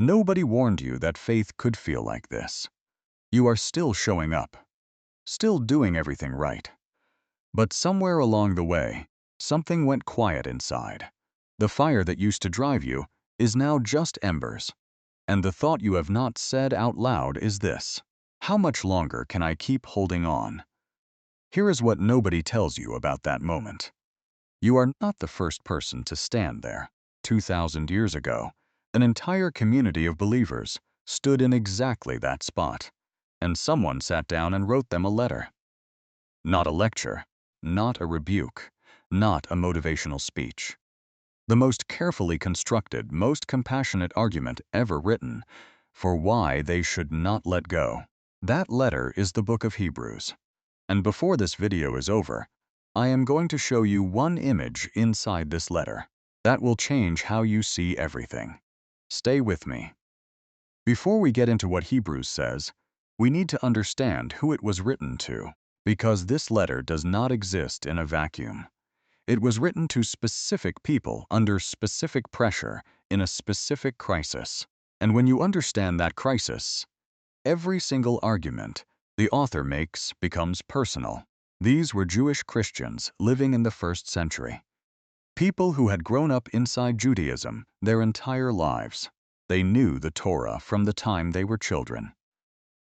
Nobody warned you that faith could feel like this. You are still showing up, still doing everything right. But somewhere along the way, something went quiet inside. The fire that used to drive you is now just embers. And the thought you have not said out loud is this: how much longer can I keep holding on? Here is what nobody tells you about that moment. You are not the first person to stand there. 2,000 years ago, an entire community of believers stood in exactly that spot, and someone sat down and wrote them a letter. Not a lecture, not a rebuke, not a motivational speech. The most carefully constructed, most compassionate argument ever written for why they should not let go. That letter is the book of Hebrews. And before this video is over, I am going to show you one image inside this letter that will change how you see everything. Stay with me. Before we get into what Hebrews says, we need to understand who it was written to, because this letter does not exist in a vacuum. It was written to specific people under specific pressure in a specific crisis. And when you understand that crisis, every single argument the author makes becomes personal. These were Jewish Christians living in the 1st century. People who had grown up inside Judaism their entire lives. They knew the Torah from the time they were children.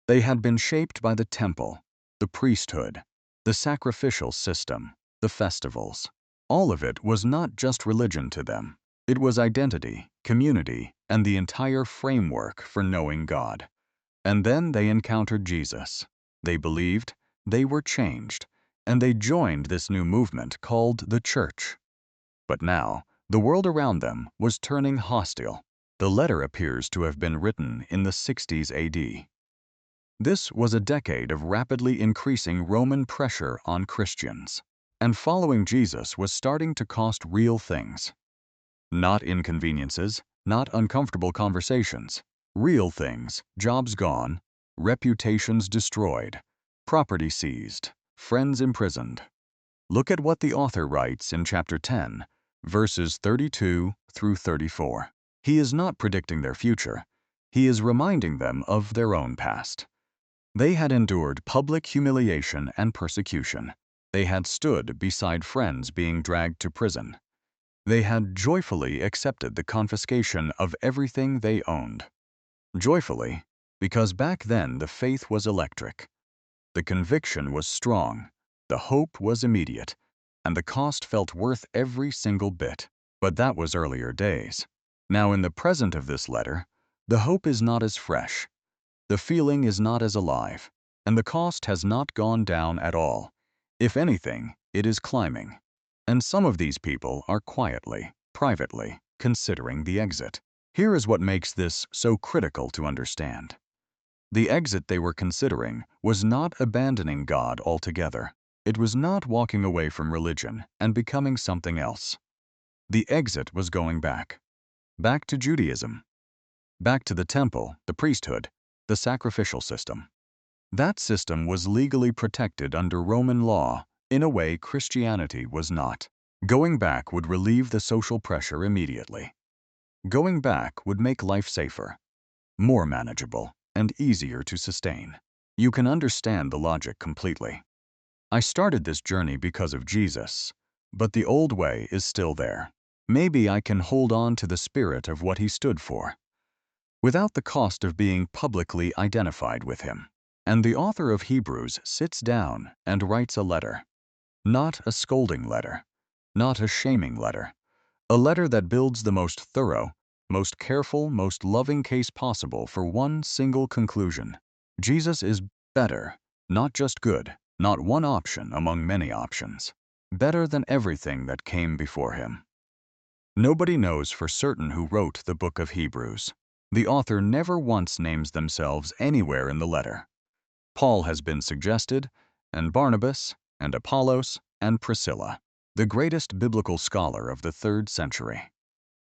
They had been shaped by the temple, the priesthood, the sacrificial system, the festivals. All of it was not just religion to them. It was identity, community, and the entire framework for knowing God. And then they encountered Jesus. They believed, they were changed, and they joined this new movement called the Church. But now, the world around them was turning hostile. The letter appears to have been written in the 60s AD. This was a decade of rapidly increasing Roman pressure on Christians. And following Jesus was starting to cost real things. Not inconveniences, not uncomfortable conversations. Real things: jobs gone, reputations destroyed, property seized, friends imprisoned. Look at what the author writes in chapter 10, verses 32 through 34. He is not predicting their future. He is reminding them of their own past. They had endured public humiliation and persecution. They had stood beside friends being dragged to prison. They had joyfully accepted the confiscation of everything they owned. Joyfully, because back then the faith was electric. The conviction was strong, the hope was immediate, and the cost felt worth every single bit. But that was earlier days. Now in the present of this letter, the hope is not as fresh, the feeling is not as alive, and the cost has not gone down at all. If anything, it is climbing. And some of these people are quietly, privately, considering the exit. Here is what makes this so critical to understand. The exit they were considering was not abandoning God altogether. It was not walking away from religion and becoming something else. The exit was going back. Back to Judaism. Back to the temple, the priesthood, the sacrificial system. That system was legally protected under Roman law in a way Christianity was not. Going back would relieve the social pressure immediately. Going back would make life safer, more manageable, and easier to sustain. You can understand the logic completely. I started this journey because of Jesus, but the old way is still there. Maybe I can hold on to the spirit of what he stood for, without the cost of being publicly identified with him. And the author of Hebrews sits down and writes a letter. Not a scolding letter, not a shaming letter. A letter that builds the most thorough, most careful, most loving case possible for one single conclusion. Jesus is better, not just good, not one option among many options. Better than everything that came before him. Nobody knows for certain who wrote the book of Hebrews. The author never once names themselves anywhere in the letter. Paul has been suggested, and Barnabas, and Apollos, and Priscilla, the greatest biblical scholar of the 3rd century.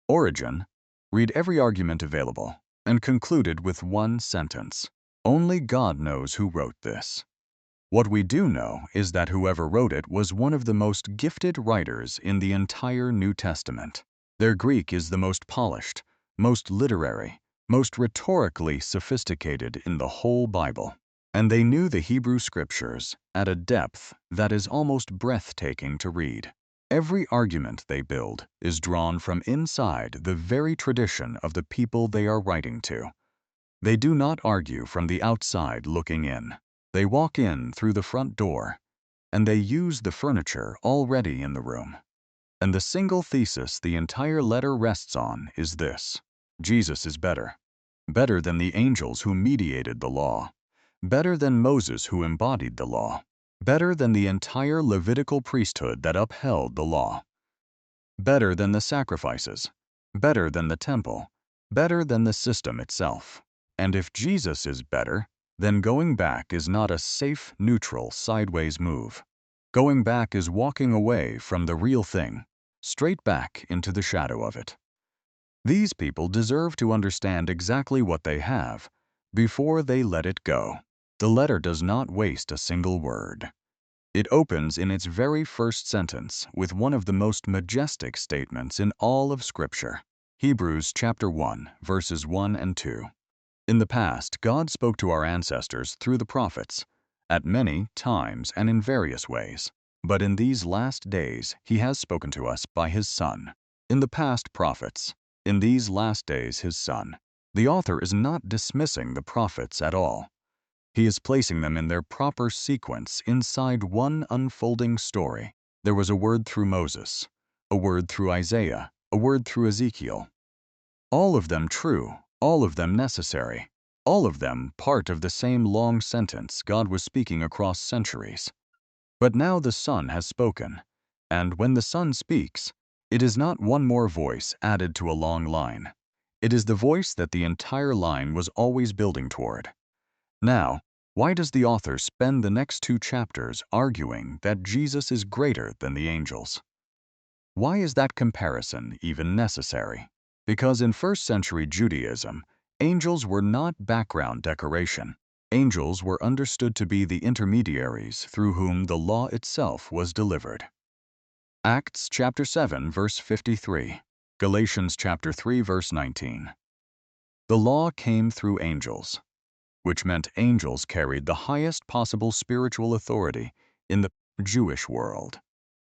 Origen, read every argument available, and concluded with one sentence: only God knows who wrote this. What we do know is that whoever wrote it was one of the most gifted writers in the entire New Testament. Their Greek is the most polished, most literary, most rhetorically sophisticated in the whole Bible. And they knew the Hebrew Scriptures at a depth that is almost breathtaking to read. Every argument they build is drawn from inside the very tradition of the people they are writing to. They do not argue from the outside looking in. They walk in through the front door, and they use the furniture already in the room. And the single thesis the entire letter rests on is this: Jesus is better. Better than the angels who mediated the law. Better than Moses who embodied the law. Better than the entire Levitical priesthood that upheld the law. Better than the sacrifices. Better than the temple. Better than the system itself. And if Jesus is better, then going back is not a safe, neutral, sideways move. Going back is walking away from the real thing, straight back into the shadow of it. These people deserve to understand exactly what they have before they let it go. The letter does not waste a single word. It opens in its very first sentence with one of the most majestic statements in all of Scripture. Hebrews chapter 1, verses 1 and 2. In the past, God spoke to our ancestors through the prophets, at many times and in various ways. But in these last days, He has spoken to us by His Son. In the past, prophets. In these last days, His Son. The author is not dismissing the prophets at all. He is placing them in their proper sequence inside one unfolding story. There was a word through Moses, a word through Isaiah, a word through Ezekiel. All of them true, all of them necessary, all of them part of the same long sentence God was speaking across centuries. But now the Son has spoken, and when the Son speaks, it is not one more voice added to a long line. It is the voice that the entire line was always building toward. Now, why does the author spend the next 2 chapters arguing that Jesus is greater than the angels? Why is that comparison even necessary? Because in first-century Judaism, angels were not background decoration. Angels were understood to be the intermediaries through whom the law itself was delivered. Acts chapter 7, verse 53. Galatians chapter 3, verse 19. The law came through angels, which meant angels carried the highest possible spiritual authority in the Jewish world.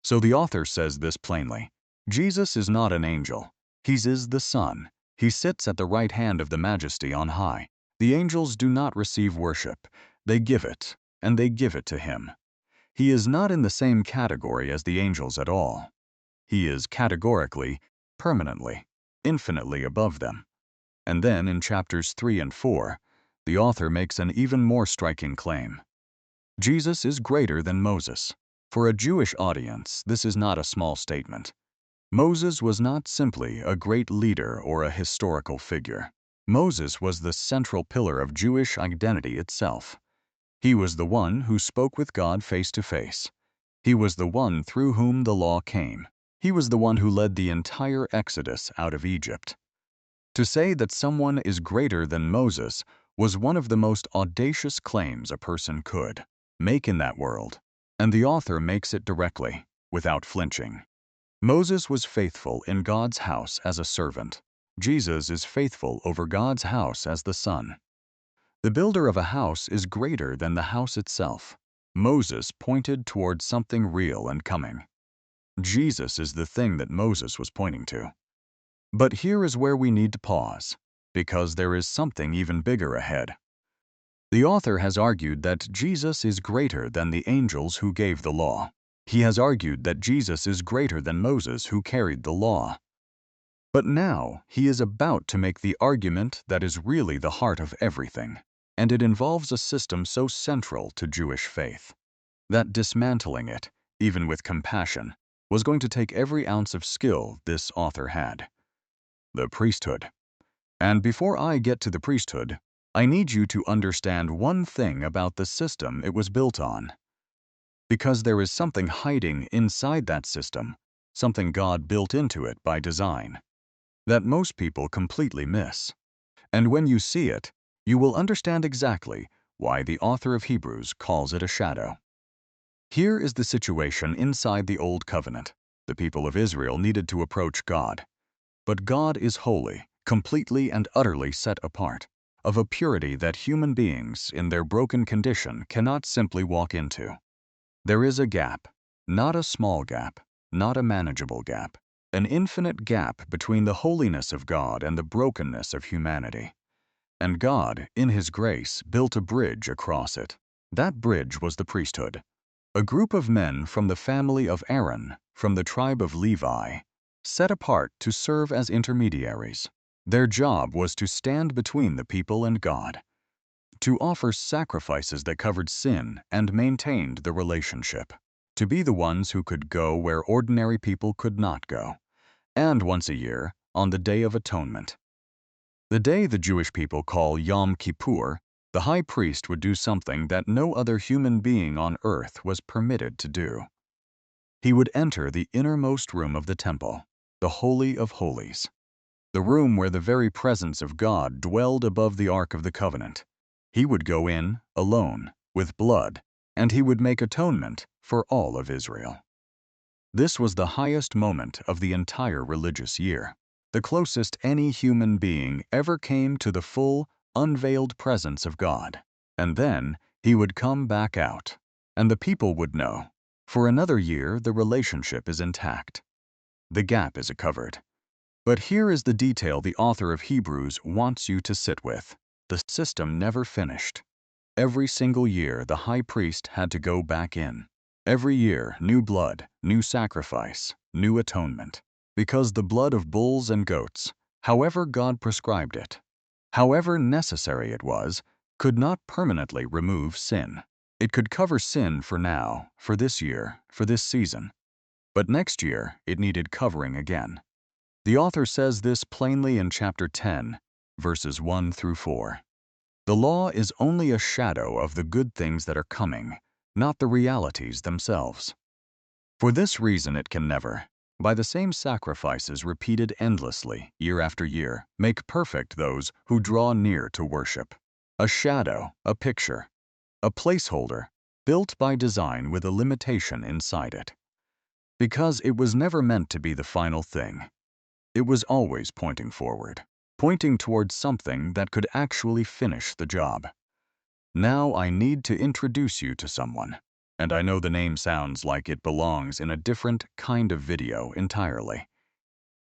So the author says this plainly: Jesus is not an angel. He is the Son. He sits at the right hand of the Majesty on high. The angels do not receive worship. They give it, and they give it to Him. He is not in the same category as the angels at all. He is categorically, permanently, infinitely above them. And then in chapters 3 and 4, the author makes an even more striking claim. Jesus is greater than Moses. For a Jewish audience, this is not a small statement. Moses was not simply a great leader or a historical figure. Moses was the central pillar of Jewish identity itself. He was the one who spoke with God face to face. He was the one through whom the law came. He was the one who led the entire Exodus out of Egypt. To say that someone is greater than Moses was one of the most audacious claims a person could make in that world, and the author makes it directly, without flinching. Moses was faithful in God's house as a servant. Jesus is faithful over God's house as the Son. The builder of a house is greater than the house itself. Moses pointed toward something real and coming. Jesus is the thing that Moses was pointing to. But here is where we need to pause, because there is something even bigger ahead. The author has argued that Jesus is greater than the angels who gave the law. He has argued that Jesus is greater than Moses who carried the law. But now he is about to make the argument that is really the heart of everything, and it involves a system so central to Jewish faith that dismantling it, even with compassion, was going to take every ounce of skill this author had. The priesthood. And before I get to the priesthood, I need you to understand one thing about the system it was built on. Because there is something hiding inside that system, something God built into it by design, that most people completely miss. And when you see it, you will understand exactly why the author of Hebrews calls it a shadow. Here is the situation inside the Old Covenant. The people of Israel needed to approach God. But God is holy, completely and utterly set apart, of a purity that human beings, in their broken condition, cannot simply walk into. There is a gap, not a small gap, not a manageable gap, an infinite gap between the holiness of God and the brokenness of humanity. And God, in His grace, built a bridge across it. That bridge was the priesthood, a group of men from the family of Aaron, from the tribe of Levi, set apart to serve as intermediaries. Their job was to stand between the people and God, to offer sacrifices that covered sin and maintained the relationship, to be the ones who could go where ordinary people could not go, and once a year, on the Day of Atonement, the day the Jewish people call Yom Kippur, the high priest would do something that no other human being on earth was permitted to do. He would enter the innermost room of the temple, the Holy of Holies, the room where the very presence of God dwelled above the Ark of the Covenant. He would go in, alone, with blood, and he would make atonement for all of Israel. This was the highest moment of the entire religious year, the closest any human being ever came to the full, unveiled presence of God. And then he would come back out, and the people would know. For another year, the relationship is intact. The gap is covered. But here is the detail the author of Hebrews wants you to sit with. The system never finished. Every single year, the high priest had to go back in. Every year, new blood, new sacrifice, new atonement. Because the blood of bulls and goats, however God prescribed it, however necessary it was, could not permanently remove sin. It could cover sin for now, for this year, for this season. But next year, it needed covering again. The author says this plainly in chapter 10, verses 1 through 4. The law is only a shadow of the good things that are coming, not the realities themselves. For this reason it can never, by the same sacrifices repeated endlessly, year after year, make perfect those who draw near to worship. A shadow, a picture, a placeholder, built by design with a limitation inside it. Because it was never meant to be the final thing. It was always pointing forward, pointing towards something that could actually finish the job. Now I need to introduce you to someone, and I know the name sounds like it belongs in a different kind of video entirely.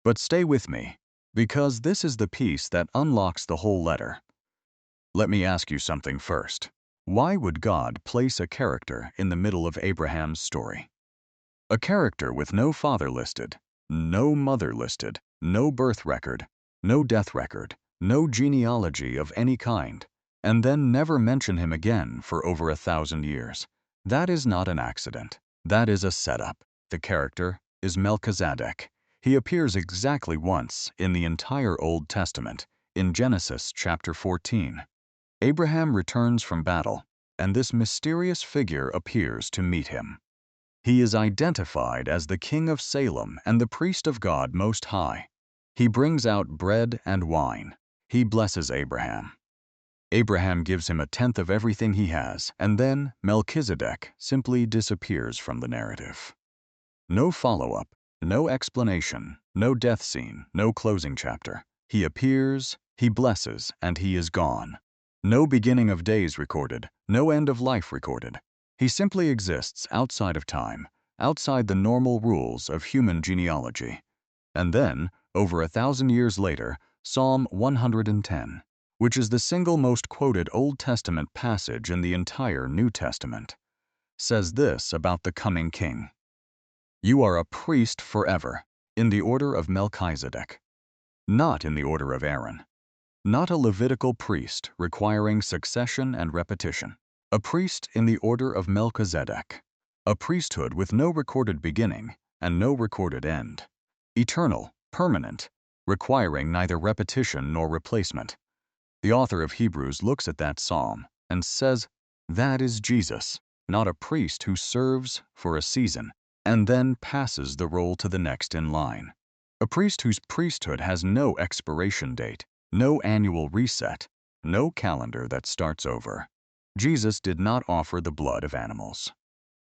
But stay with me, because this is the piece that unlocks the whole letter. Let me ask you something first. Why would God place a character in the middle of Abraham's story? A character with no father listed, no mother listed, no birth record, no death record, no genealogy of any kind, and then never mention him again for over 1,000 years. That is not an accident. That is a setup. The character is Melchizedek. He appears exactly once in the entire Old Testament, in Genesis chapter 14. Abraham returns from battle, and this mysterious figure appears to meet him. He is identified as the King of Salem and the priest of God Most High. He brings out bread and wine. He blesses Abraham. Abraham gives him 1/10 of everything he has, and then Melchizedek simply disappears from the narrative. No follow-up, no explanation, no death scene, no closing chapter. He appears, he blesses, and he is gone. No beginning of days recorded, no end of life recorded. He simply exists outside of time, outside the normal rules of human genealogy. And then, over 1,000 years later, Psalm 110, which is the single most quoted Old Testament passage in the entire New Testament, says this about the coming king. You are a priest forever, in the order of Melchizedek, not in the order of Aaron. Not a Levitical priest requiring succession and repetition. A priest in the order of Melchizedek. A priesthood with no recorded beginning and no recorded end. Eternal, permanent, requiring neither repetition nor replacement. The author of Hebrews looks at that psalm and says, that is Jesus, not a priest who serves for a season and then passes the role to the next in line. A priest whose priesthood has no expiration date, no annual reset, no calendar that starts over. Jesus did not offer the blood of animals.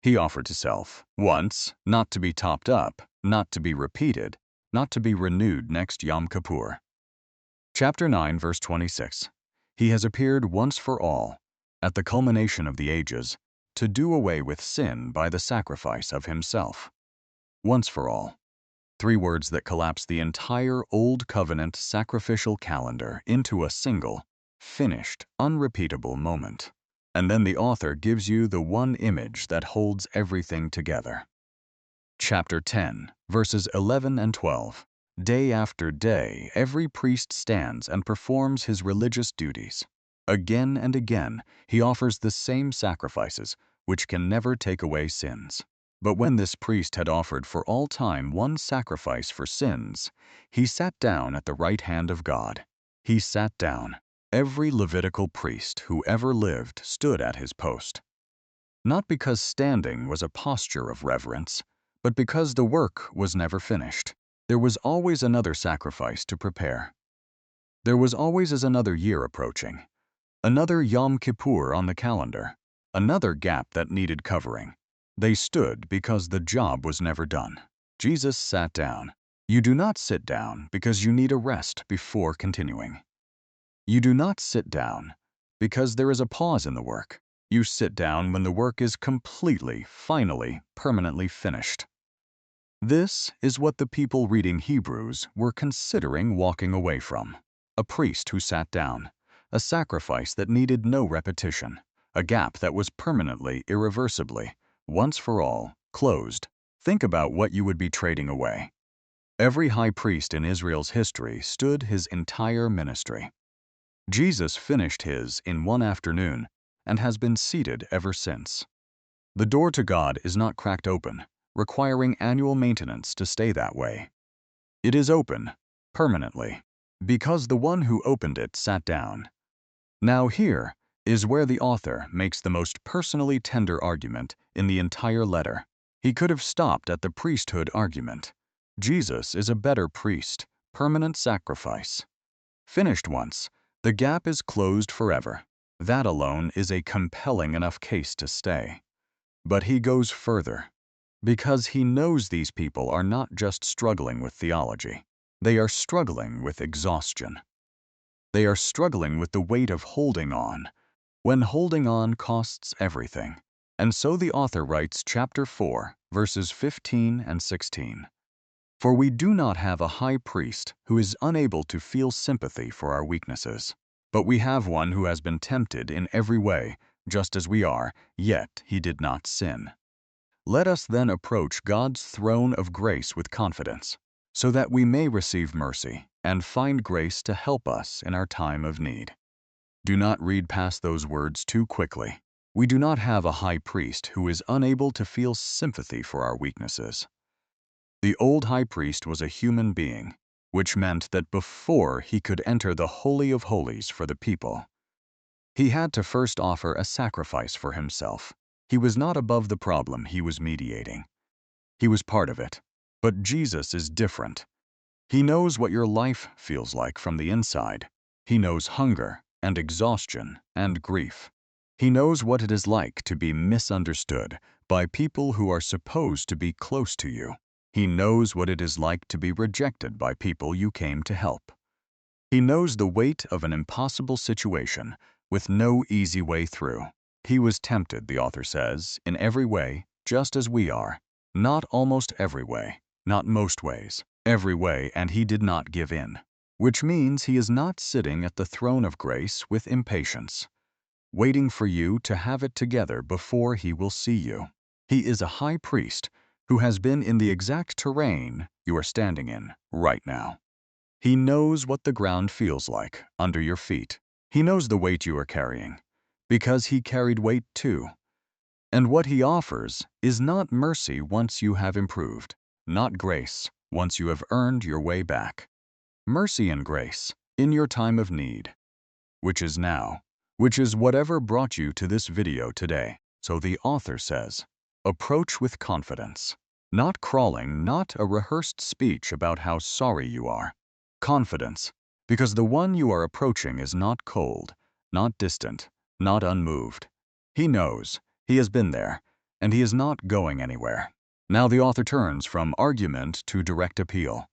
He offered himself once, not to be topped up, not to be repeated, not to be renewed next Yom Kippur. Chapter 9, verse 26. He has appeared once for all, at the culmination of the ages, to do away with sin by the sacrifice of himself. Once for all. Three words that collapse the entire Old Covenant sacrificial calendar into a single, finished, unrepeatable moment. And then the author gives you the one image that holds everything together. Chapter 10, verses 11 and 12. Day after day, every priest stands and performs his religious duties. Again and again, he offers the same sacrifices, which can never take away sins. But when this priest had offered for all time one sacrifice for sins, he sat down at the right hand of God. He sat down. Every Levitical priest who ever lived stood at his post. Not because standing was a posture of reverence, but because the work was never finished. There was always another sacrifice to prepare. There was always another year approaching, another Yom Kippur on the calendar, another gap that needed covering. They stood because the job was never done. Jesus sat down. You do not sit down because you need a rest before continuing. You do not sit down because there is a pause in the work. You sit down when the work is completely, finally, permanently finished. This is what the people reading Hebrews were considering walking away from. A priest who sat down, a sacrifice that needed no repetition, a gap that was permanently, irreversibly, once for all, closed. Think about what you would be trading away. Every high priest in Israel's history stood his entire ministry. Jesus finished his in one afternoon and has been seated ever since. The door to God is not cracked open, requiring annual maintenance to stay that way. It is open, permanently, because the one who opened it sat down. Now here is where the author makes the most personally tender argument in the entire letter. He could have stopped at the priesthood argument. Jesus is a better priest, permanent sacrifice. Finished once, the gap is closed forever. That alone is a compelling enough case to stay. But he goes further, because he knows these people are not just struggling with theology. They are struggling with exhaustion. They are struggling with the weight of holding on, when holding on costs everything. And so the author writes chapter 4, verses 15 and 16. For we do not have a high priest who is unable to feel sympathy for our weaknesses, but we have one who has been tempted in every way, just as we are, yet he did not sin. Let us then approach God's throne of grace with confidence, so that we may receive mercy and find grace to help us in our time of need. Do not read past those words too quickly. We do not have a high priest who is unable to feel sympathy for our weaknesses. The old high priest was a human being, which meant that before he could enter the Holy of Holies for the people, he had to first offer a sacrifice for himself. He was not above the problem he was mediating. He was part of it. But Jesus is different. He knows what your life feels like from the inside. He knows hunger and exhaustion and grief. He knows what it is like to be misunderstood by people who are supposed to be close to you. He knows what it is like to be rejected by people you came to help. He knows the weight of an impossible situation with no easy way through. He was tempted, the author says, in every way, just as we are. Not almost every way, not most ways, every way, and he did not give in. Which means he is not sitting at the throne of grace with impatience, waiting for you to have it together before he will see you. He is a high priest who has been in the exact terrain you are standing in right now. He knows what the ground feels like under your feet. He knows the weight you are carrying, because he carried weight too. And what he offers is not mercy once you have improved, not grace once you have earned your way back. Mercy and grace in your time of need, which is now, which is whatever brought you to this video today. So the author says, approach with confidence, not crawling, not a rehearsed speech about how sorry you are. Confidence, because the one you are approaching is not cold, not distant, not unmoved. He knows, he has been there, and he is not going anywhere. Now the author turns from argument to direct appeal.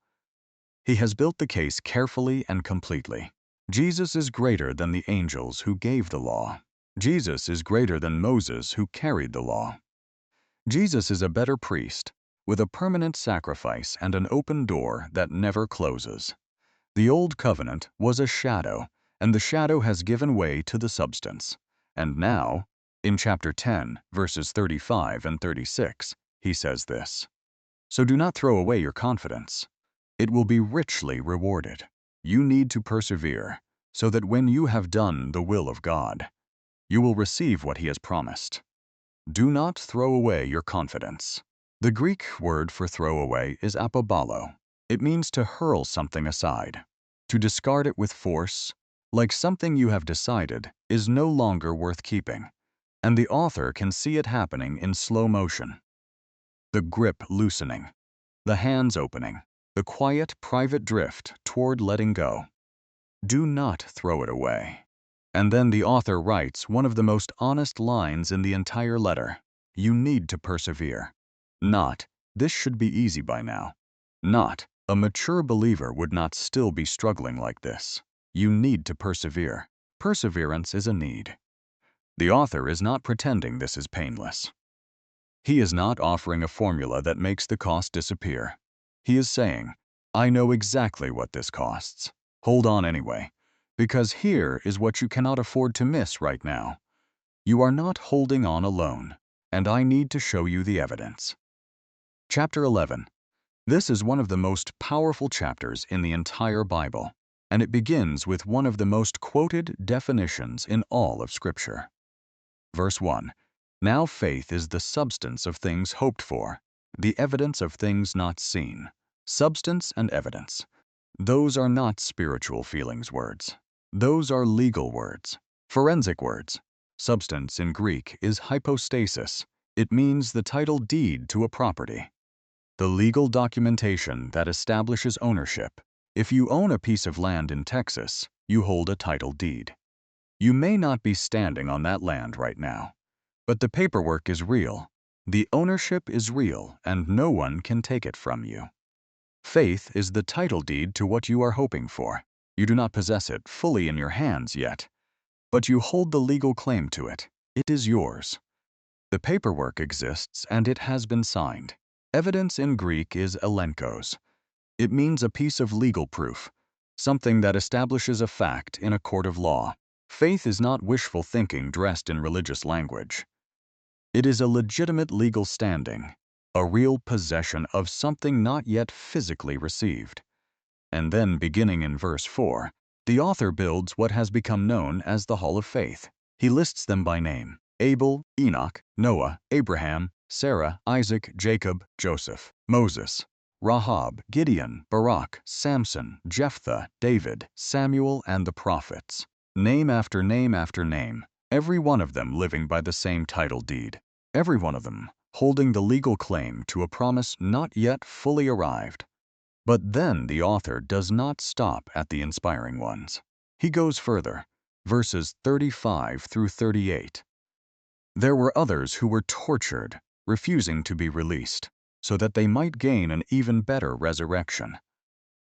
He has built the case carefully and completely. Jesus is greater than the angels who gave the law. Jesus is greater than Moses who carried the law. Jesus is a better priest, with a permanent sacrifice and an open door that never closes. The Old Covenant was a shadow, and the shadow has given way to the substance. And now, in chapter 10, verses 35 and 36, he says this: "So do not throw away your confidence. It will be richly rewarded. You need to persevere, so that when you have done the will of God, you will receive what He has promised. Do not throw away your confidence." The Greek word for throw away is apobalo. It means to hurl something aside, to discard it with force, like something you have decided is no longer worth keeping, and the author can see it happening in slow motion. The grip loosening, the hands opening, the quiet, private drift toward letting go. Do not throw it away. And then the author writes one of the most honest lines in the entire letter: "You need to persevere." Not, "This should be easy by now." Not, "A mature believer would not still be struggling like this." You need to persevere. Perseverance is a need. The author is not pretending this is painless. He is not offering a formula that makes the cost disappear. He is saying, "I know exactly what this costs. Hold on anyway, because here is what you cannot afford to miss right now. You are not holding on alone, and I need to show you the evidence." Chapter 11. This is one of the most powerful chapters in the entire Bible, and it begins with one of the most quoted definitions in all of Scripture. Verse 1. "Now faith is the substance of things hoped for, the evidence of things not seen." Substance and evidence. Those are not spiritual feelings words. Those are legal words, forensic words. Substance in Greek is hypostasis. It means the title deed to a property, the legal documentation that establishes ownership. If you own a piece of land in Texas, you hold a title deed. You may not be standing on that land right now, but the paperwork is real. The ownership is real, and no one can take it from you. Faith is the title deed to what you are hoping for. You do not possess it fully in your hands yet, but you hold the legal claim to it. It is yours. The paperwork exists and it has been signed. Evidence in Greek is elenkos. It means a piece of legal proof, something that establishes a fact in a court of law. Faith is not wishful thinking dressed in religious language. It is a legitimate legal standing, a real possession of something not yet physically received. And then, beginning in verse 4, the author builds what has become known as the Hall of Faith. He lists them by name: Abel, Enoch, Noah, Abraham, Sarah, Isaac, Jacob, Joseph, Moses, Rahab, Gideon, Barak, Samson, Jephthah, David, Samuel, and the prophets. Name after name after name, every one of them living by the same title deed, every one of them holding the legal claim to a promise not yet fully arrived. But then the author does not stop at the inspiring ones. He goes further, verses 35 through 38. "There were others who were tortured, refusing to be released, so that they might gain an even better resurrection.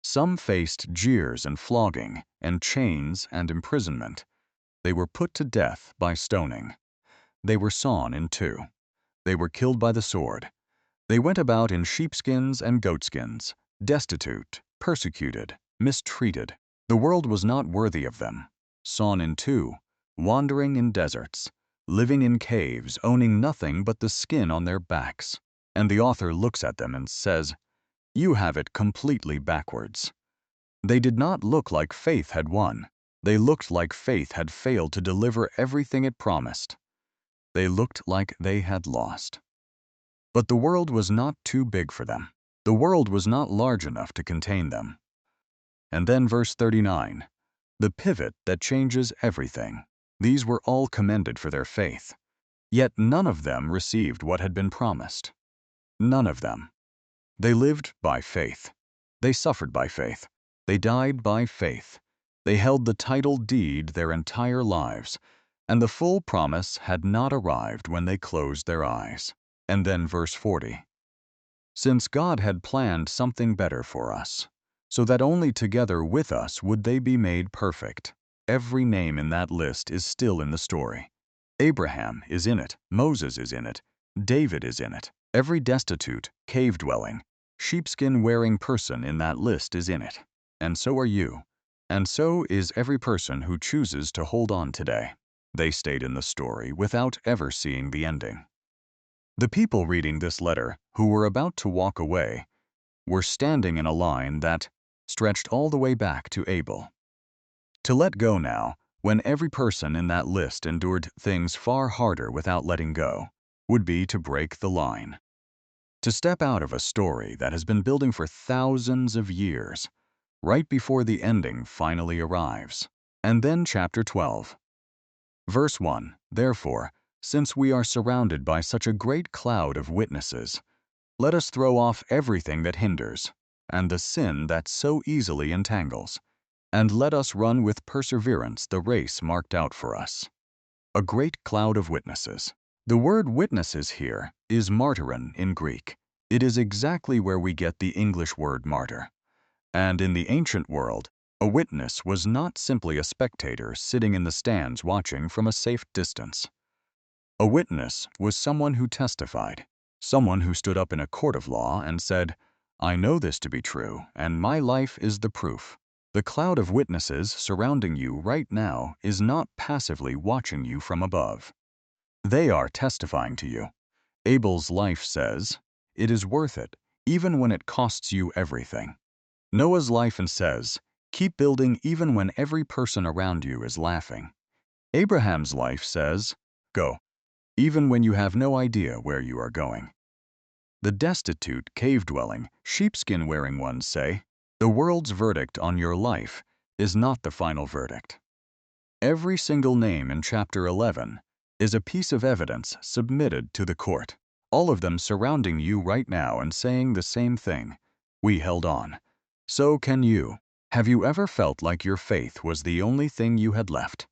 Some faced jeers and flogging, and chains and imprisonment. They were put to death by stoning. They were sawn in two. They were killed by the sword. They went about in sheepskins and goatskins, destitute, persecuted, mistreated. The world was not worthy of them. Sawn in two, wandering in deserts, living in caves, owning nothing but the skin on their backs." And the author looks at them and says, "You have it completely backwards." They did not look like faith had won. They looked like faith had failed to deliver everything it promised. They looked like they had lost. But the world was not too big for them. The world was not large enough to contain them. And then verse 39, the pivot that changes everything. These were all commended for their faith. Yet none of them received what had been promised. None of them. They lived by faith. They suffered by faith. They died by faith. They held the title deed their entire lives, and the full promise had not arrived when they closed their eyes. And then verse 40. "Since God had planned something better for us, so that only together with us would they be made perfect. Every name in that list is still in the story. Abraham is in it, Moses is in it, David is in it. Every destitute, cave-dwelling, sheepskin-wearing person in that list is in it. And so are you. And so is every person who chooses to hold on today. They stayed in the story without ever seeing the ending. The people reading this letter, who were about to walk away, were standing in a line that stretched all the way back to Abel. To let go now, when every person in that list endured things far harder without letting go, would be to break the line. To step out of a story that has been building for thousands of years, right before the ending finally arrives. And then chapter 12. Verse 1, Therefore, since we are surrounded by such a great cloud of witnesses, let us throw off everything that hinders, and the sin that so easily entangles, and let us run with perseverance the race marked out for us. A great cloud of witnesses. The word witnesses here is martyron in Greek. It is exactly where we get the English word martyr. And in the ancient world, a witness was not simply a spectator sitting in the stands watching from a safe distance. A witness was someone who testified, someone who stood up in a court of law and said, I know this to be true, and my life is the proof. The cloud of witnesses surrounding you right now is not passively watching you from above. They are testifying to you. Abel's life says, it is worth it, even when it costs you everything. Noah's life says, keep building even when every person around you is laughing. Abraham's life says, go, even when you have no idea where you are going. The destitute, cave-dwelling, sheepskin-wearing ones say, the world's verdict on your life is not the final verdict. Every single name in chapter 11 is a piece of evidence submitted to the court, all of them surrounding you right now and saying the same thing. We held on. So can you. Have you ever felt like your faith was the only thing you had left?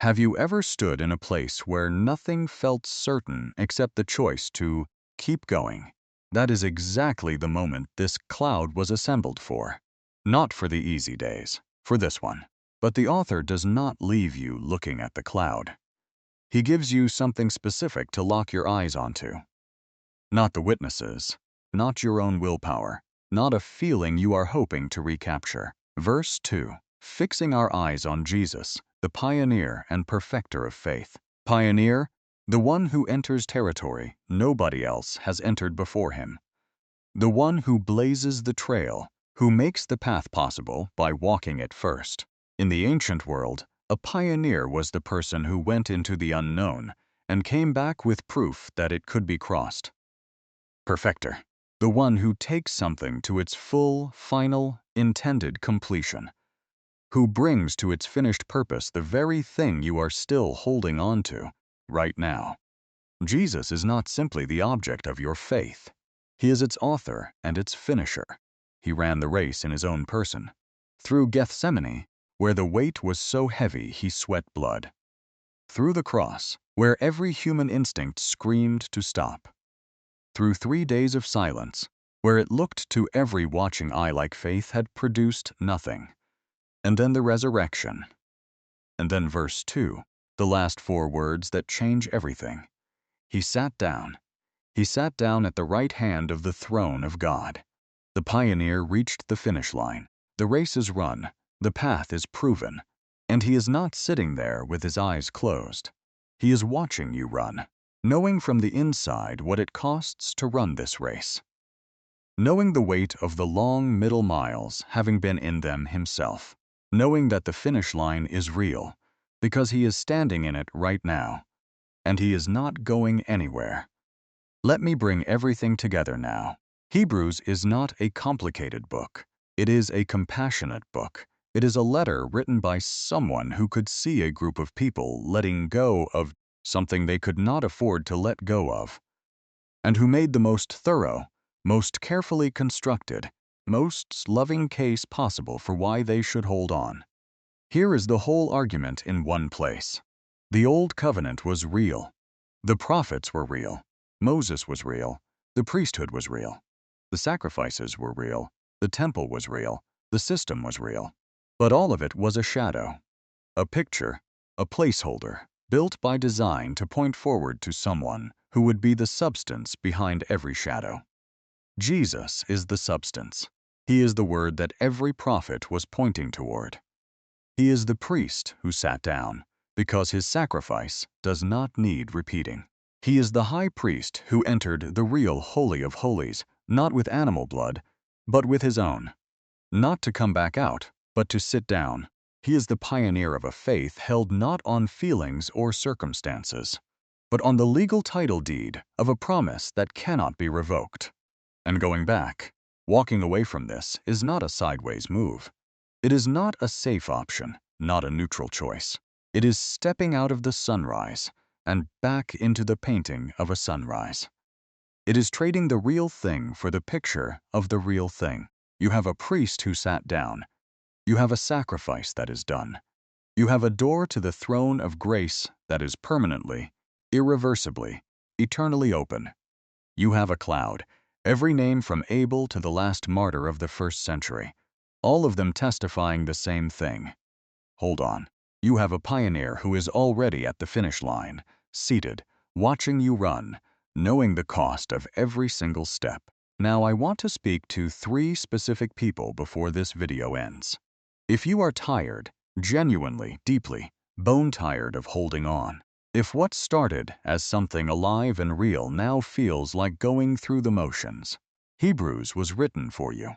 Have you ever stood in a place where nothing felt certain except the choice to keep going? That is exactly the moment this cloud was assembled for. Not for the easy days, for this one. But the author does not leave you looking at the cloud. He gives you something specific to lock your eyes onto. Not the witnesses, not your own willpower, not a feeling you are hoping to recapture. Verse 2. Fixing our eyes on Jesus, the pioneer and perfecter of faith. Pioneer, the one who enters territory nobody else has entered before him. The one who blazes the trail, who makes the path possible by walking it first. In the ancient world, a pioneer was the person who went into the unknown and came back with proof that it could be crossed. Perfecter, the one who takes something to its full, final, intended completion, who brings to its finished purpose the very thing you are still holding on to right now. Jesus is not simply the object of your faith. He is its author and its finisher. He ran the race in his own person. Through Gethsemane, where the weight was so heavy he sweat blood. Through the cross, where every human instinct screamed to stop. Through 3 days of silence, where it looked to every watching eye like faith had produced nothing. And then the resurrection. And then verse 2, the last 4 words that change everything. He sat down. He sat down at the right hand of the throne of God. The pioneer reached the finish line. The race is run. The path is proven. And he is not sitting there with his eyes closed. He is watching you run, knowing from the inside what it costs to run this race. Knowing the weight of the long middle miles, having been in them himself. Knowing that the finish line is real, because he is standing in it right now. And he is not going anywhere. Let me bring everything together now. Hebrews is not a complicated book. It is a compassionate book. It is a letter written by someone who could see a group of people letting go of something they could not afford to let go of, and who made the most thorough, most carefully constructed, most loving case possible for why they should hold on. Here is the whole argument in one place. The Old Covenant was real. The prophets were real. Moses was real. The priesthood was real. The sacrifices were real. The temple was real. The system was real. But all of it was a shadow, a picture, a placeholder, built by design to point forward to someone who would be the substance behind every shadow. Jesus is the substance. He is the word that every prophet was pointing toward. He is the priest who sat down, because his sacrifice does not need repeating. He is the high priest who entered the real Holy of Holies, not with animal blood, but with his own. Not to come back out, but to sit down. He is the pioneer of a faith held not on feelings or circumstances, but on the legal title deed of a promise that cannot be revoked. And going back, walking away from this, is not a sideways move. It is not a safe option, not a neutral choice. It is stepping out of the sunrise and back into the painting of a sunrise. It is trading the real thing for the picture of the real thing. You have a priest who sat down. You have a sacrifice that is done. You have a door to the throne of grace that is permanently, irreversibly, eternally open. You have a cloud, every name from Abel to the last martyr of the first century, all of them testifying the same thing. Hold on. You have a pioneer who is already at the finish line, seated, watching you run, knowing the cost of every single step. Now I want to speak to 3 specific people before this video ends. If you are tired, genuinely, deeply, bone-tired of holding on, if what started as something alive and real now feels like going through the motions, Hebrews was written for you,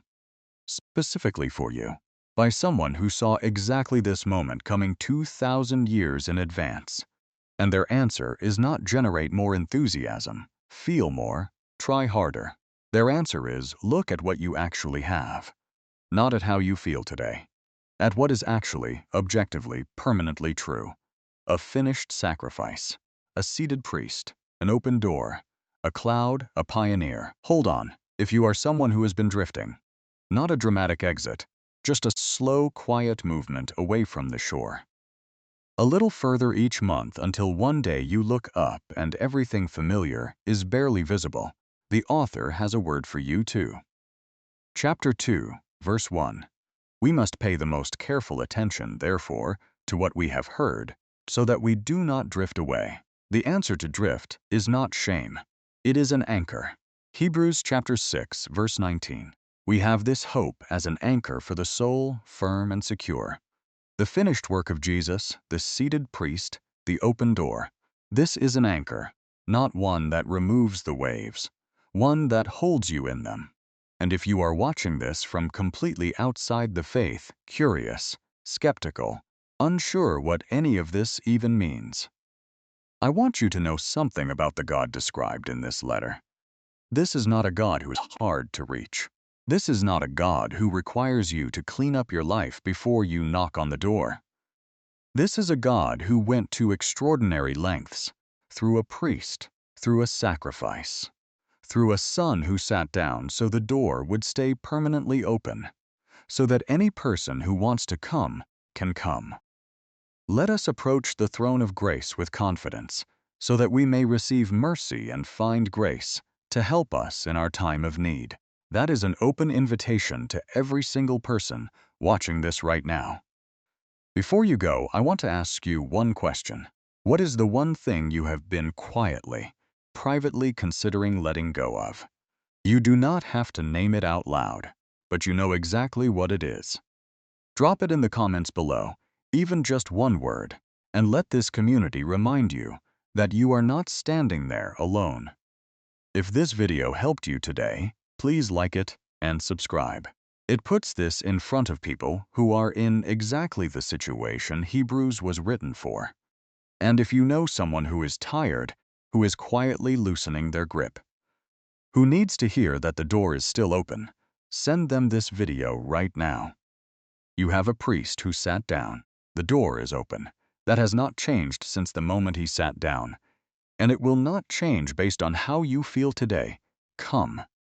specifically for you, by someone who saw exactly this moment coming 2,000 years in advance. And their answer is not generate more enthusiasm, feel more, try harder. Their answer is look at what you actually have, not at how you feel today, at what is actually, objectively, permanently true. A finished sacrifice, a seated priest, an open door, a cloud, a pioneer. Hold on, if you are someone who has been drifting. Not a dramatic exit, just a slow, quiet movement away from the shore. A little further each month until one day you look up and everything familiar is barely visible. The author has a word for you too. Chapter 2, verse 1. We must pay the most careful attention, therefore, to what we have heard, so that we do not drift away. The answer to drift is not shame. It is an anchor. Hebrews chapter 6, verse 19. We have this hope as an anchor for the soul, firm and secure. The finished work of Jesus, the seated priest, the open door. This is an anchor, not one that removes the waves, one that holds you in them. And if you are watching this from completely outside the faith, curious, skeptical, unsure what any of this even means, I want you to know something about the God described in this letter. This is not a God who is hard to reach. This is not a God who requires you to clean up your life before you knock on the door. This is a God who went to extraordinary lengths, through a priest, through a sacrifice, through a son who sat down so the door would stay permanently open, so that any person who wants to come can come. Let us approach the throne of grace with confidence, so that we may receive mercy and find grace to help us in our time of need. That is an open invitation to every single person watching this right now. Before you go, I want to ask you one question. What is the one thing you have been quietly, privately considering letting go of? You do not have to name it out loud, but you know exactly what it is. Drop it in the comments below, even just one word, and let this community remind you that you are not standing there alone. If this video helped you today, please like it and subscribe. It puts this in front of people who are in exactly the situation Hebrews was written for. And if you know someone who is tired, who is quietly loosening their grip, who needs to hear that the door is still open, send them this video right now. You have a priest who sat down. The door is open. That has not changed since the moment he sat down. And it will not change based on how you feel today. Come.